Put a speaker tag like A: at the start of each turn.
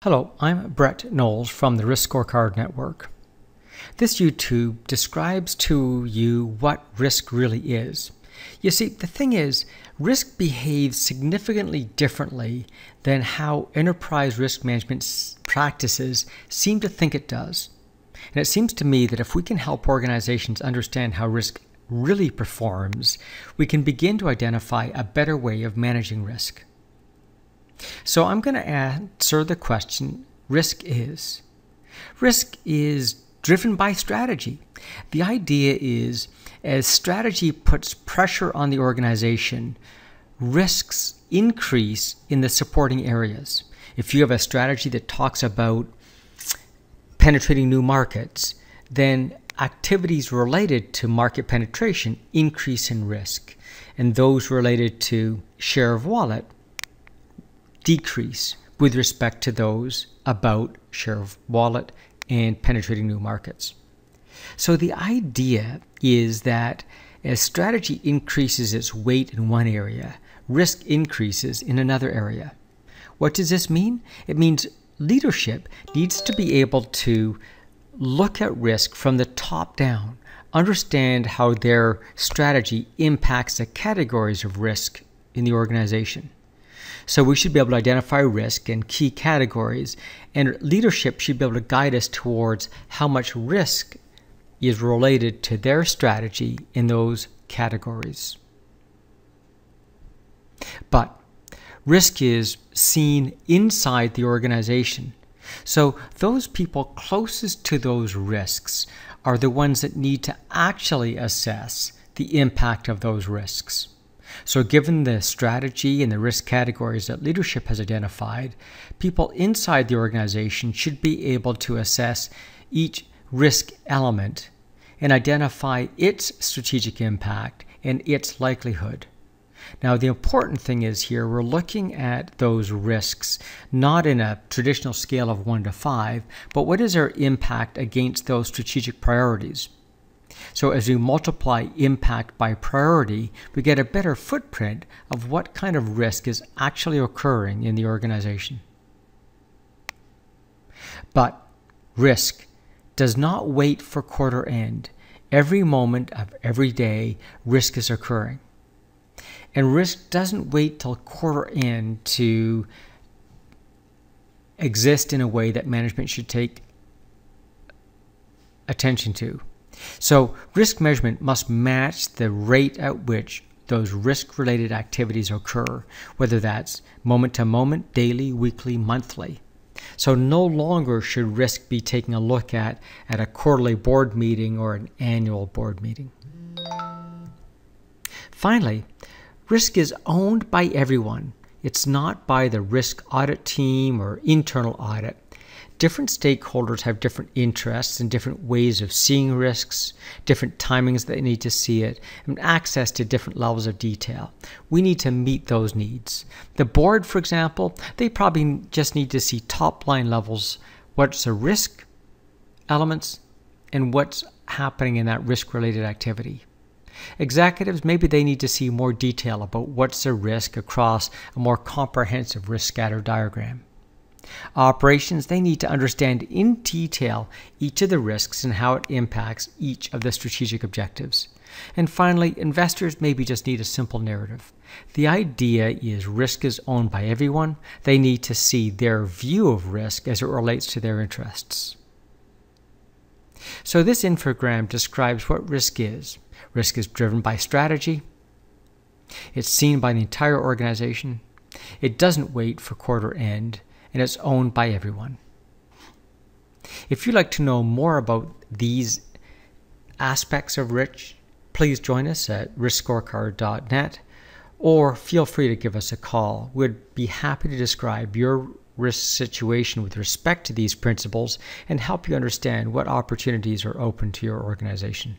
A: Hello, I'm Brett Knowles from the Risk Scorecard Network. This YouTube describes to you what risk really is. You see, the thing is, risk behaves significantly differently than how enterprise risk management practices seem to think it does. And it seems to me that if we can help organizations understand how risk really performs, we can begin to identify a better way of managing risk. So I'm going to answer the question, risk is. Risk is driven by strategy. The idea is, as strategy puts pressure on the organization, risks increase in the supporting areas. If you have a strategy that talks about penetrating new markets, then activities related to market penetration increase in risk, and those related to share of wallet decrease with respect to those about share of wallet and penetrating new markets. So the idea is that as strategy increases its weight in one area, risk increases in another area. What does this mean? It means leadership needs to be able to look at risk from the top down, understand how their strategy impacts the categories of risk in the organization. So we should be able to identify risk in key categories, and leadership should be able to guide us towards how much risk is related to their strategy in those categories. But risk is seen inside the organization. So those people closest to those risks are the ones that need to actually assess the impact of those risks. So given the strategy and the risk categories that leadership has identified, people inside the organization should be able to assess each risk element and identify its strategic impact and its likelihood. Now, the important thing is here, we're looking at those risks not in a traditional scale of 1 to 5, but what is their impact against those strategic priorities? So as we multiply impact by priority, we get a better footprint of what kind of risk is actually occurring in the organization. But risk does not wait for quarter end. Every moment of every day, risk is occurring. And risk doesn't wait till quarter end to exist in a way that management should take attention to. So risk measurement must match the rate at which those risk-related activities occur, whether that's moment to moment, daily, weekly, monthly. So no longer should risk be taking a look at a quarterly board meeting or an annual board meeting. Finally, risk is owned by everyone. It's not by the risk audit team or internal audit. Different stakeholders have different interests and different ways of seeing risks, different timings they need to see it, and access to different levels of detail. We need to meet those needs. The board, for example, they probably just need to see top-line levels, what's the risk elements, and what's happening in that risk-related activity. Executives, maybe they need to see more detail about what's the risk across a more comprehensive risk scatter diagram. Operations, they need to understand in detail each of the risks and how it impacts each of the strategic objectives. And finally, investors maybe just need a simple narrative. The idea is risk is owned by everyone. They need to see their view of risk as it relates to their interests. So this infogram describes what risk is. Risk is driven by strategy. It's seen by the entire organization. It doesn't wait for quarter end. And it's owned by everyone. If you'd like to know more about these aspects of risk, please join us at riskscorecard.net or feel free to give us a call. We'd be happy to describe your risk situation with respect to these principles and help you understand what opportunities are open to your organization.